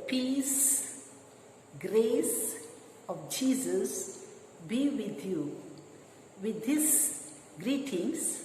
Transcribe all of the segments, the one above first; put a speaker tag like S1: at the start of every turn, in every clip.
S1: peace, grace of Jesus be with you. With these greetings,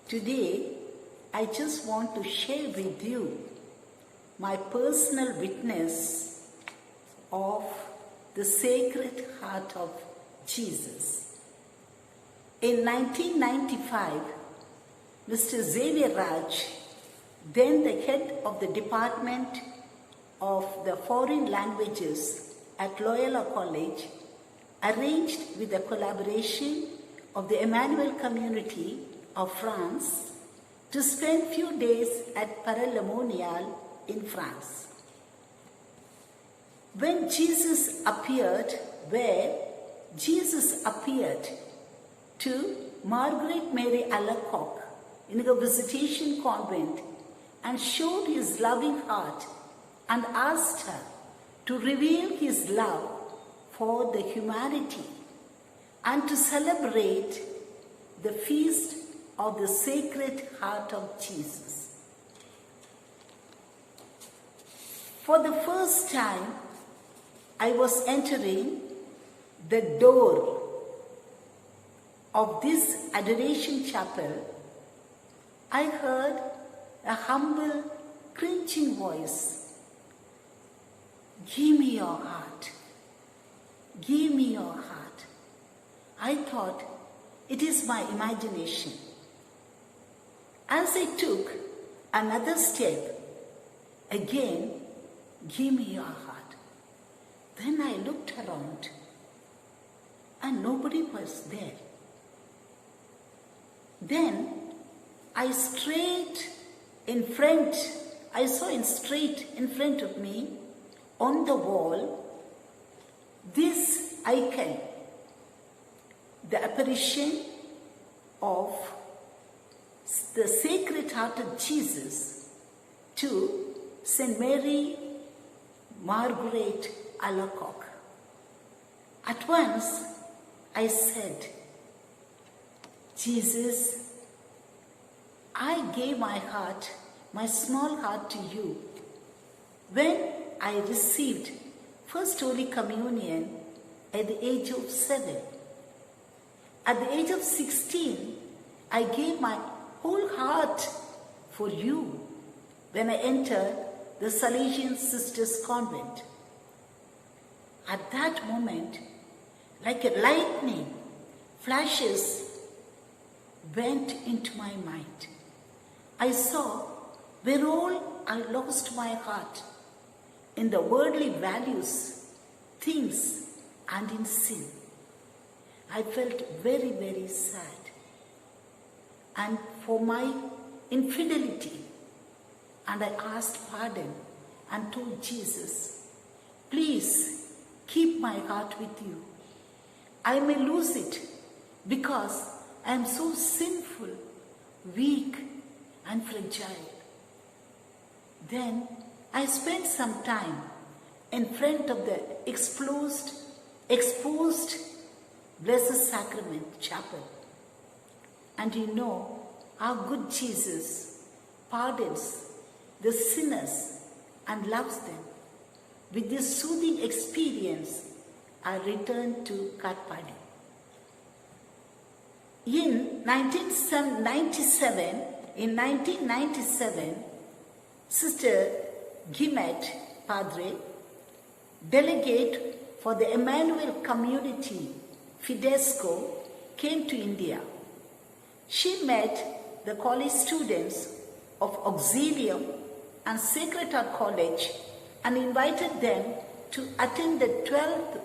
S1: today I just want to share with you my personal witness of the Sacred Heart of Jesus. In 1995, Mr. Xavier Raj, then the head of the Department of the Foreign Languages at Loyola College, arranged with the collaboration of the Emmanuel community of France to spend few days at Paray-le-Monial in France. When Jesus appeared to Margaret Mary Alacoque in a visitation convent and showed his loving heart and asked her to reveal his love for the humanity and to celebrate the feast of the Sacred Heart of Jesus. For the first time, I was entering the door of this adoration chapel. I heard a humble, cringing voice. "Give me your heart. Give me your heart." I thought it is my imagination. As I took another step, again, "Give me your heart." Then I looked around and nobody was there. Then I saw straight in front of me on the wall this icon, the apparition of the Sacred Heart of Jesus to St. Mary Margaret Alacoque. At once I said, "Jesus, I gave my heart, my small heart to you when I received First Holy Communion at the age of 7. At the age of 16, I gave my whole heart for you when I entered the Salesian Sisters Convent. At that moment, like a lightning, flashes went into my mind. I saw where all I lost my heart, in the worldly values, things, and in sin. I felt very, very sad. And for my infidelity, and I asked pardon and told Jesus, "Please keep my heart with you. I may lose it because I am so sinful, weak, and fragile." Then I spent some time in front of the exposed Blessed Sacrament Chapel. And you know how good Jesus pardons the sinners and loves them. With this soothing experience, I returned to Katpadi. In 1997, Sister Gimet Padre, delegate for the Emmanuel community, Fidesco, came to India. She met the college students of Auxilium and Sacred Heart College and invited them to attend the 12th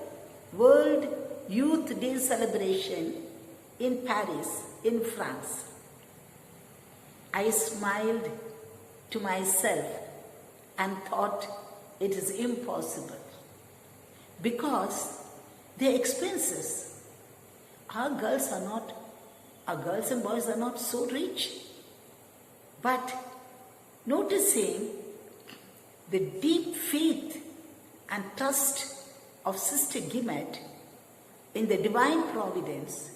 S1: World Youth Day celebration in Paris, in France. I smiled to myself and thought it is impossible because the expenses, our girls and boys are not so rich. But noticing the deep faith and trust of Sister Gimet in the divine providence,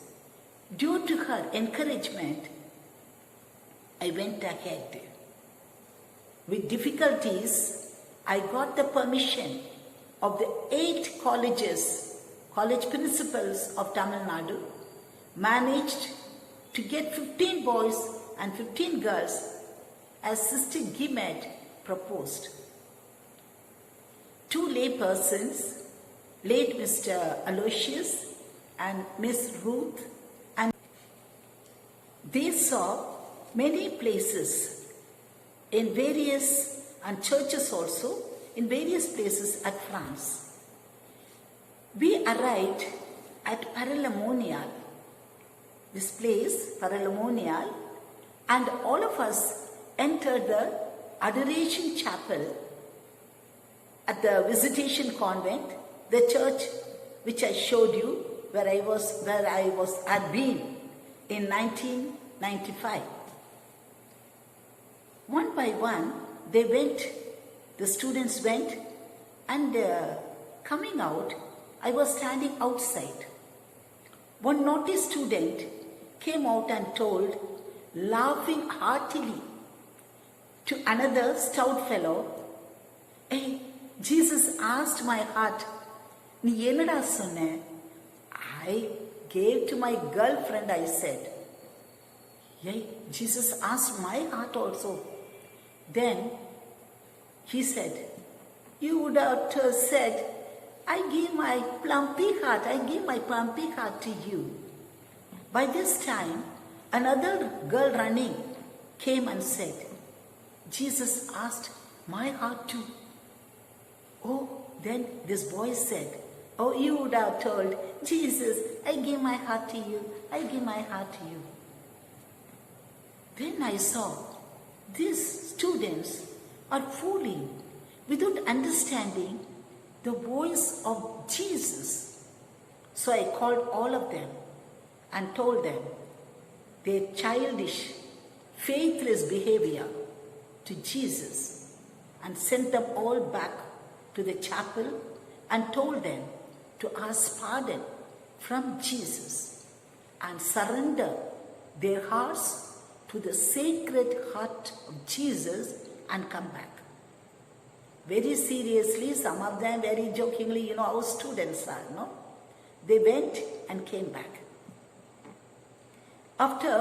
S1: due to her encouragement, I went ahead. With difficulties, I got the permission of the 8 college principals of Tamil Nadu, managed to get 15 boys and 15 girls as Sister Gimet proposed. 2 lay persons, late Mr. Aloysius and Miss Ruth, and they saw many places in various, and churches also, in various places at France. We arrived at Paralamonial, this place, Paralamonial, and all of us entered the Adoration Chapel at the Visitation Convent, the church which I showed you, where I had been in 1995. One by one, the students went, and coming out, I was standing outside. One naughty student came out and told, laughing heartily, to another stout fellow, "Hey, Jesus asked my heart, நீ என்னடா சொன்ன?" I gave to my girlfriend, I said. "Hey, Jesus asked my heart also." Then he said, "You would have said, I gave my plumpy heart to you." By this time, another girl running came and said, "Jesus asked my heart too." Oh, then this boy said, "Oh, you would have told, Jesus, I gave my heart to you. I give my heart to you." Then I saw these students are fooling without understanding the voice of Jesus. So I called all of them and told them their childish, faithless behavior to Jesus, and sent them all back to the chapel and told them to ask pardon from Jesus and surrender their hearts to the sacred heart of Jesus and come back. Very seriously, some of them very jokingly, our students are, no? They went and came back. After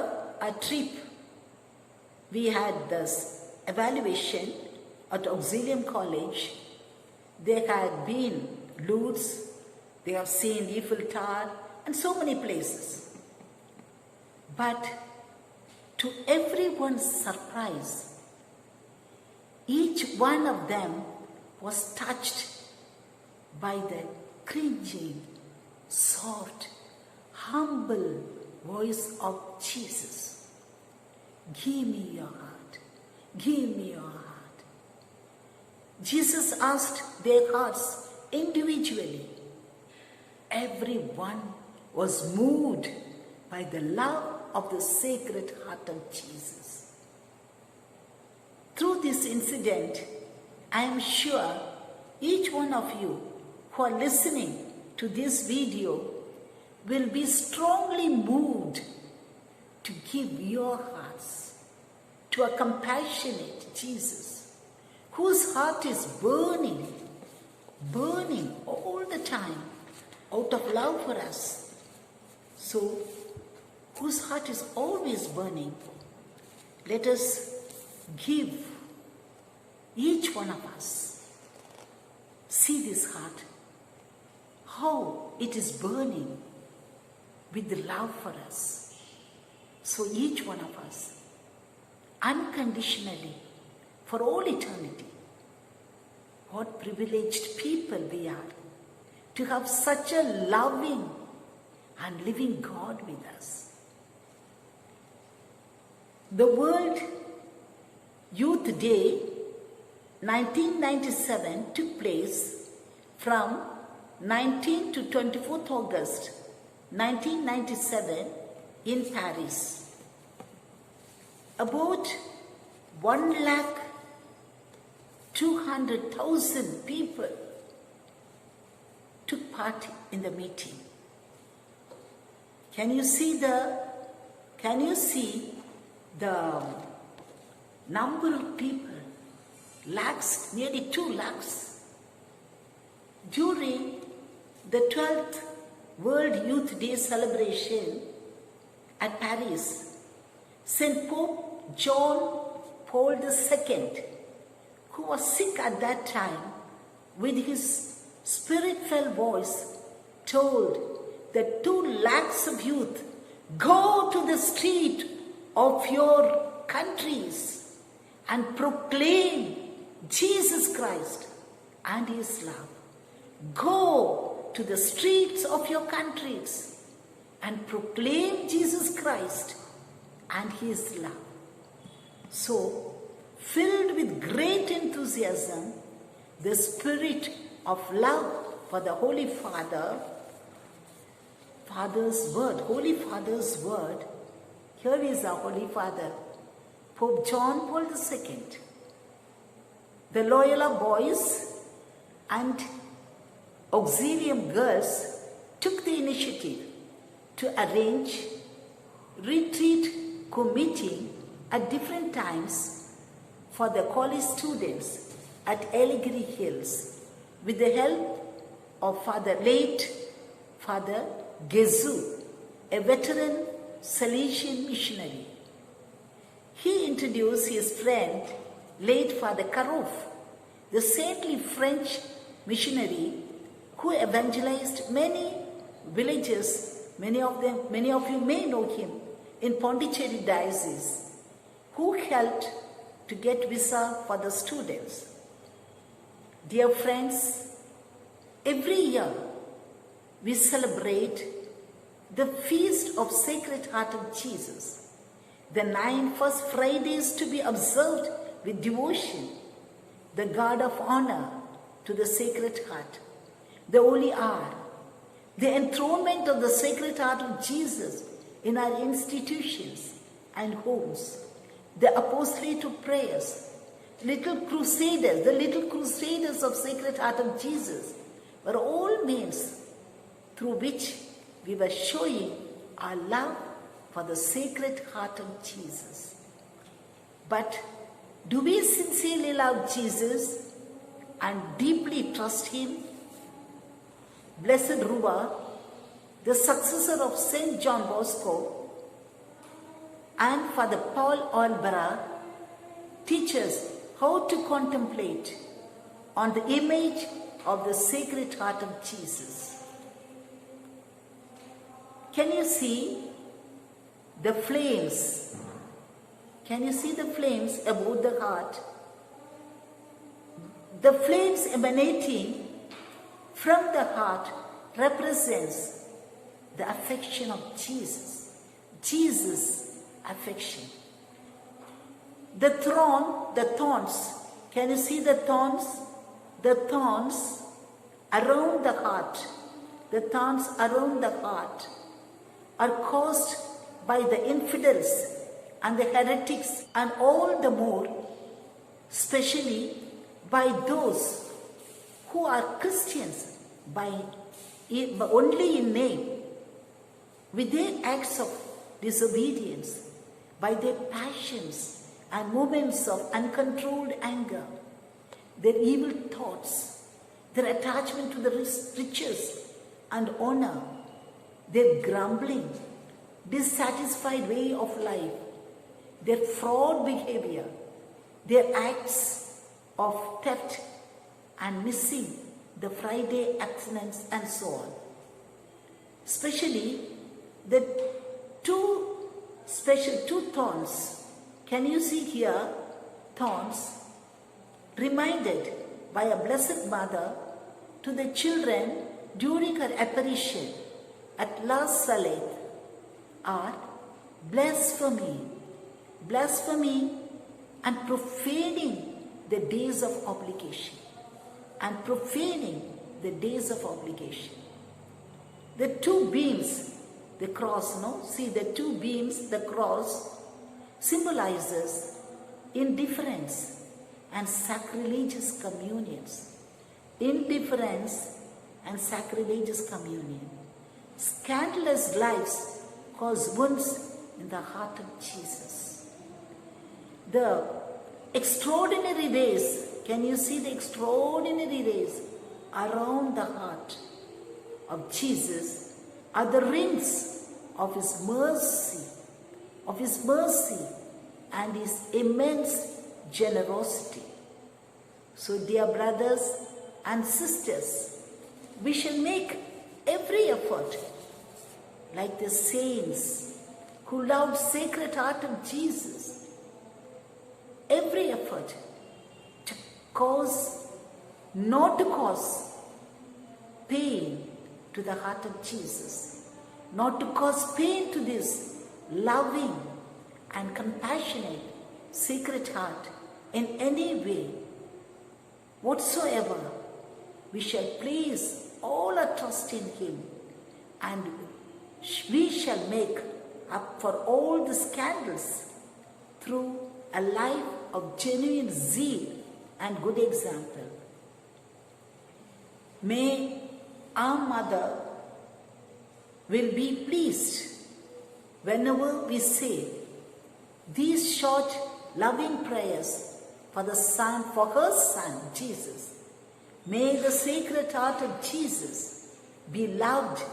S1: a trip, we had this evaluation at Auxilium College. There had been Lourdes, they have seen Eiffel Tower, and so many places. But to everyone's surprise, each one of them was touched by the cringing, soft, humble voice of Jesus. "Give me your heart. Give me your heart." Jesus asked their hearts individually. Everyone was moved by the love of the sacred heart of Jesus. Through this incident, I am sure each one of you who are listening to this video will be strongly moved to give your hearts to a compassionate Jesus, whose heart is burning all the time out of love for us. So, whose heart is always burning, let us give each one of us. See this heart, how it is burning with the love for us. So each one of us, unconditionally, for all eternity, what privileged people we are to have such a loving and living God with us. The World Youth Day 1997 took place from 19 to 24th August 1997 in Paris. About 1,200,000 people took part in the meeting. Can you see the number of people lakhs, nearly 2 lakhs. During the 12th World Youth Day celebration at Paris, St. Pope John Paul II, who was sick at that time, with his spirit-filled voice, told the 2 lakhs of youth, "Go to the street of your countries and proclaim Jesus Christ and His love. Go to the streets of your countries and proclaim Jesus Christ and His love." So, filled with great enthusiasm, the spirit of love for the Holy Father's word, here is our Holy Father, Pope John Paul II. The Loyola boys and Auxilium girls took the initiative to arrange retreat co-meeting at different times for the college students at Allegheny Hills with the help of late Father Gezu, a veteran Salesian missionary. He introduced his friend, late Father Karouf, the saintly French missionary who evangelized many villages. Many of you may know him in Pondicherry Diocese, who helped to get visa for the students. Dear friends, every year we celebrate the Feast of Sacred Heart of Jesus, the 9 first Fridays to be observed with devotion, the guard of honor to the Sacred Heart, the Holy Hour, the enthronement of the Sacred Heart of Jesus in our institutions and homes, the apostolate of prayers, the little crusaders of Sacred Heart of Jesus were all means through which we were showing our love for the Sacred Heart of Jesus. But do we sincerely love Jesus and deeply trust Him? Blessed Ruba, the successor of Saint John Bosco, and Father Paul Olbera teach us how to contemplate on the image of the Sacred Heart of Jesus. Can you see the flames? Can you see the flames above the heart? The flames emanating from the heart represents the affection of Jesus. Jesus' affection. The thorns, can you see the thorns? The thorns around the heart, are caused by the infidels and the heretics, and all the more, especially by those who are Christians only in name, with their acts of disobedience, by their passions and moments of uncontrolled anger, their evil thoughts, their attachment to the riches and honor, their grumbling, dissatisfied way of life, their fraud behavior, their acts of theft and missing the Friday abstinence and so on. Especially the two thorns. Can you see here thorns reminded by a Blessed Mother to the children during her apparition at La Salette are blasphemy and profaning the days of obligation. The two beams, the cross, the cross symbolizes indifference and sacrilegious communions. Scandalous lives cause wounds in the heart of Jesus. The extraordinary rays, Can you see the extraordinary rays around the heart of Jesus are the rings of His mercy and His immense generosity. So dear brothers and sisters, we shall make every effort like the saints who loved Sacred Heart of Jesus. Every effort to not to cause pain to the heart of Jesus, not to cause pain to this loving and compassionate Sacred Heart in any way whatsoever. We shall place all our trust in Him, and we shall make up for all the scandals through a life of genuine zeal and good example. May our Mother will be pleased whenever we say these short loving prayers for her son Jesus. May the Sacred Heart of Jesus be loved,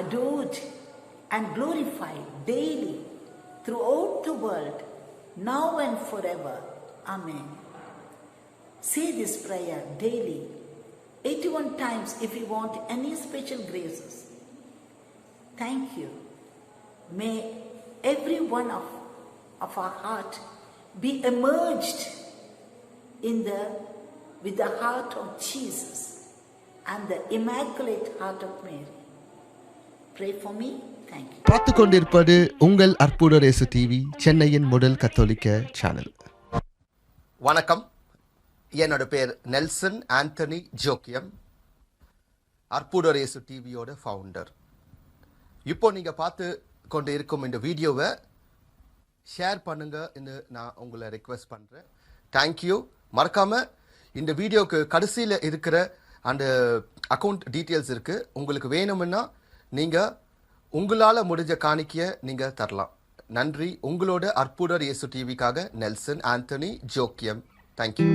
S1: adored and glorified daily throughout the world, now and forever. Amen. Say this prayer daily 81 times if you want any special graces. Thank you. May every one of our heart be emerged with the heart of Jesus and the Immaculate Heart of Mary. Pray for me. Thank you.
S2: பார்த்து கொண்டிருப்பது உங்கள் அற்புதர் இயேசு TV, சென்னையின் முதல் கத்தோலிக்க channel.
S3: வணக்கம். என்னோட பேர் நெல்சன் ஆண்டனி ஜோக்கியம், அற்புதர் இயேசு டிவியோட ஃபவுண்டர். இப்போ நீங்கள் பார்த்து கொண்டு இருக்கும் இந்த வீடியோவை ஷேர் பண்ணுங்கன்னு நான் உங்களை ரெக்வெஸ்ட் பண்ணுறேன். தேங்க்யூ. மறக்காமல் இந்த வீடியோவுக்கு கடைசியில் இருக்கிற அந்த அக்கௌண்ட் டீட்டெயில்ஸ் இருக்குது. உங்களுக்கு வேணும்னா நீங்கள் உங்களால் முடிஞ்ச காணிக்கையை நீங்கள் தரலாம். நன்றி. உங்களோட அற்புதர் இயேசு டிவிக்காக நெல்சன் ஆண்டனி ஜோக்கியம். தேங்க்யூ.